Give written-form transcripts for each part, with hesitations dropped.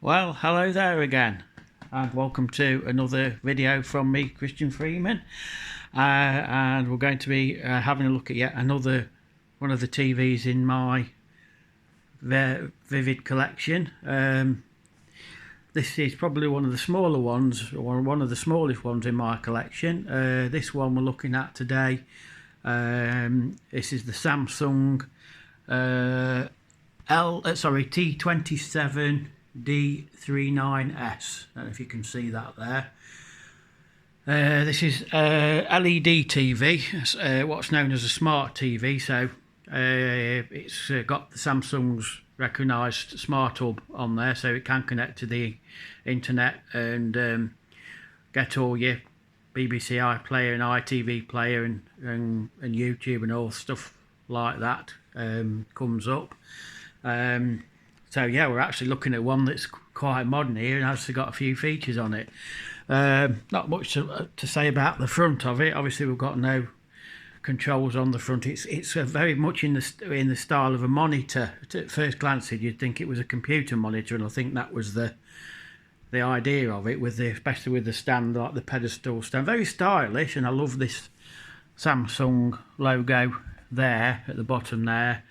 Well, hello there again, and welcome to another video from me, Christian Freeman. And we're going to be having a look at yet another one of the TVs in my vivid collection. This is probably one of the smaller ones, or one of the smallest ones in my collection. This one we're looking at today. This is the Samsung T27 D39S. I don't know if you can see that there. This is LED TV, what's known as a smart TV. So it's got the Samsung's recognised smart hub on there, so it can connect to the internet and get all your BBC iPlayer and ITV player and YouTube and all stuff like that comes up. So yeah, we're actually looking at one that's quite modern here and has got a few features on it. Not much to say about the front of it. Obviously, we've got no controls on the front. It's very much in the style of a monitor. At first glance, you'd think it was a computer monitor, and I think that was the idea of it, especially with the stand, like the pedestal stand. Very stylish, and I love this Samsung logo there at the bottom there.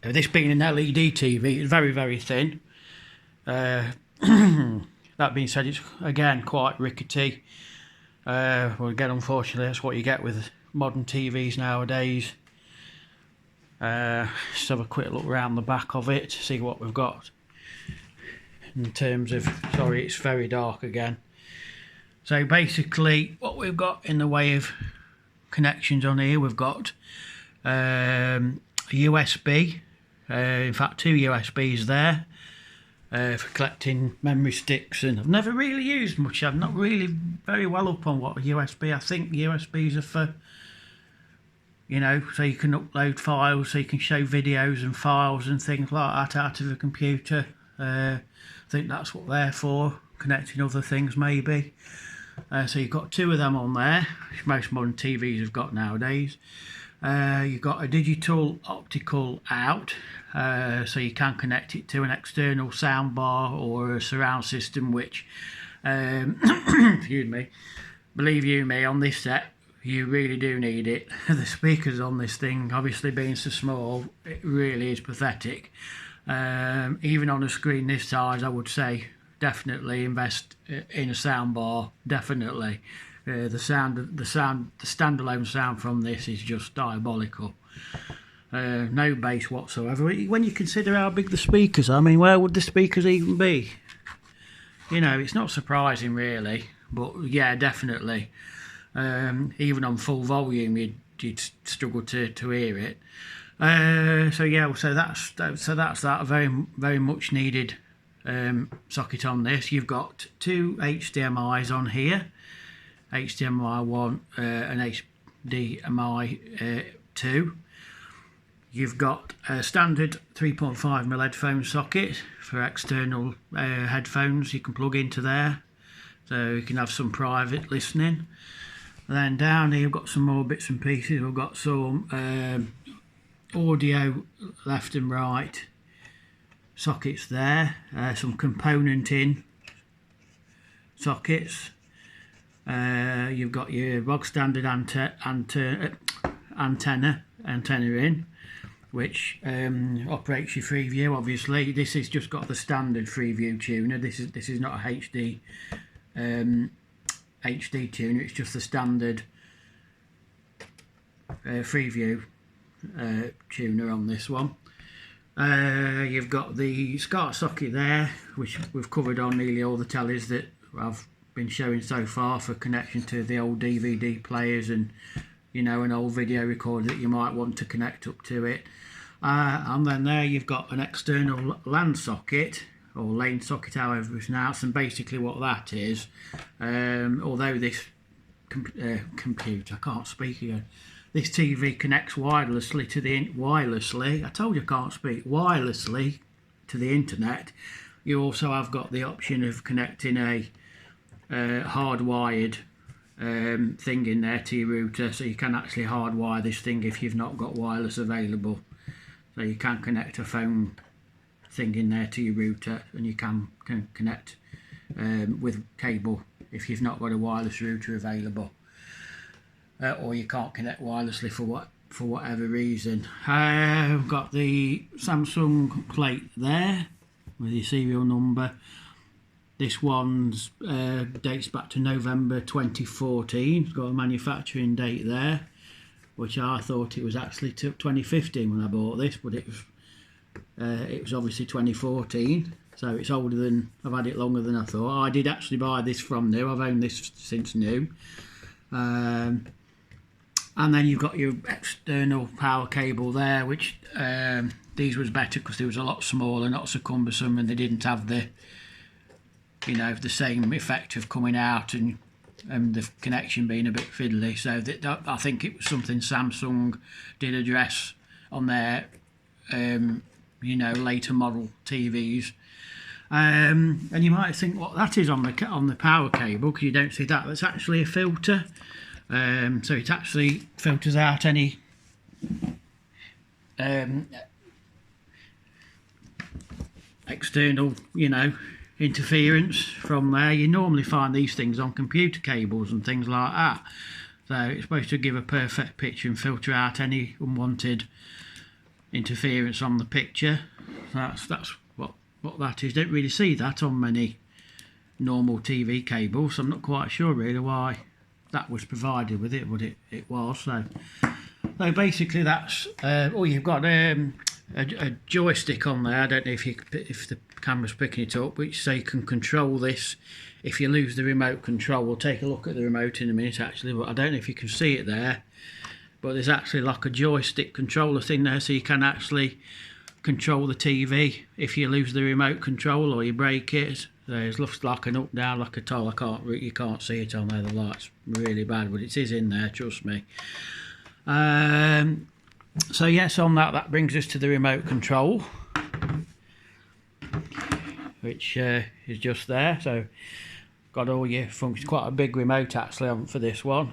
This being an LED TV, it's very, very thin. That being said, it's again quite rickety. Well, again, unfortunately, that's what you get with modern TVs nowadays. Just have a quick look around the back of it to see what we've got in terms of. Sorry, it's very dark again. So basically, what we've got in the way of connections on here, we've got a USB. In fact, two USBs there for collecting memory sticks, and I've never really used much. I'm not really very well up on what a USB. I think USBs are for, so you can upload files, so you can show videos and files and things like that out of a computer. I think that's what they're for, connecting other things maybe. So you've got two of them on there, which most modern TVs have got nowadays. You've got a digital optical out, so you can connect it to an external soundbar or a surround system, which, excuse me, believe you me, on this set, you really do need it. The speakers on this thing, obviously being so small, it really is pathetic. Even on a screen this size, I would say definitely invest in a soundbar, definitely. The standalone sound from this is just diabolical. No bass whatsoever. When you consider how big the speakers are, I mean, where would the speakers even be? It's not surprising really, but yeah, definitely. Even on full volume, you'd struggle to hear it. So yeah, so that's that very, very much needed socket on this. You've got two HDMI's on here. HDMI 1 and HDMI 2. You've got a standard 3.5mm headphone socket for external headphones you can plug into there, so you can have some private listening. And then down here you've got some more bits and pieces. We've got some audio left and right sockets there, some component in sockets. You've got your bog standard antenna in, which operates your Freeview. Obviously, this has just got the standard Freeview tuner. This is not a HD tuner. It's just the standard Freeview tuner on this one. You've got the SCART socket there, which we've covered on nearly all the tellies that I've been showing so far, for connection to the old DVD players and an old video recorder that you might want to connect up to it. And then there you've got an external LAN socket, or lane socket, however it's announced, and basically what that is, although this computer, I can't speak again, this TV connects wirelessly to the wirelessly to the internet. You also have got the option of connecting a hardwired thing in there to your router, so you can actually hardwire this thing if you've not got wireless available. So you can connect a phone thing in there to your router, and you can connect with cable if you've not got a wireless router available, or you can't connect wirelessly for whatever reason. I've got the Samsung plate there with your serial number. This one's dates back to November 2014. It's got a manufacturing date there, which I thought it was actually 2015 when I bought this, but it was obviously 2014. So it's older than, I've had it longer than I thought. I did actually buy this from new. I've owned this since new. And then you've got your external power cable there, which these was better because they was a lot smaller, not so cumbersome, and they didn't have the, you know, the same effect of coming out and the connection being a bit fiddly. So that I think it was something Samsung did address on their, you know, later model TVs. And you might think what that is on the power cable, because you don't see that. That's actually a filter. So it actually filters out any external, you know, interference from there. You normally find these things on computer cables and things like that. So it's supposed to give a perfect picture and filter out any unwanted interference on the picture. That's what that is. Don't really see that on many normal TV cables, so I'm not quite sure really why that was provided with it, but it was. So basically that's you've got a joystick on there. I don't know if the camera's picking it up, which so you can control this. If you lose the remote control, we'll take a look at the remote in a minute actually, but I don't know if you can see it there, but there's actually like a joystick controller thing there, so you can actually control the TV if you lose the remote control or you break it. So it looks like an up down, like a tile. You can't see it on there, the light's really bad, but it is in there, trust me. So yes, on that brings us to the remote control, which is just there. So got all your functions, quite a big remote actually for this one.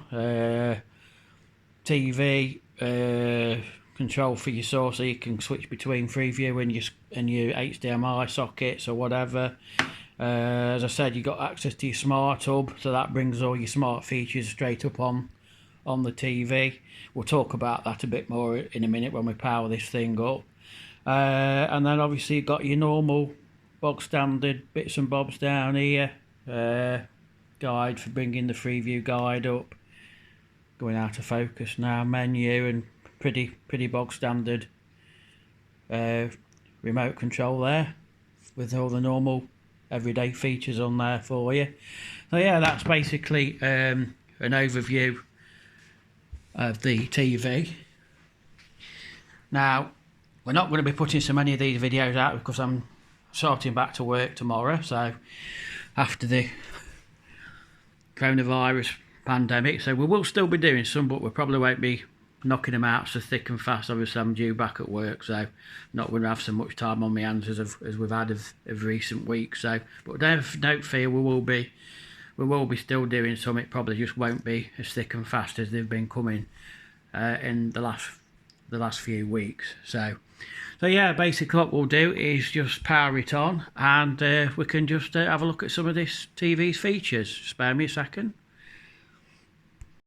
TV, control for your source, so you can switch between Freeview and your HDMI sockets or whatever. As I said, you got access to your smart hub, so that brings all your smart features straight up on the TV. We'll talk about that a bit more in a minute when we power this thing up. And then obviously you've got your normal bog standard bits and bobs down here. Guide for bringing the Freeview guide up. Going out of focus now. Menu and pretty bog standard remote control there with all the normal everyday features on there for you. So yeah, that's basically an overview of the TV. Now we're not going to be putting so many of these videos out because I'm sorting back to work tomorrow, so after the coronavirus pandemic, so we will still be doing some, but we probably won't be knocking them out so thick and fast. Obviously I'm due back at work, so I'm not going to have so much time on my hands as we've had of recent weeks. So but don't fear, we will be still doing some. It probably just won't be as thick and fast as they've been coming in the last few weeks. So yeah, basically what we'll do is just power it on, and we can just have a look at some of this TV's features. Spare me a second.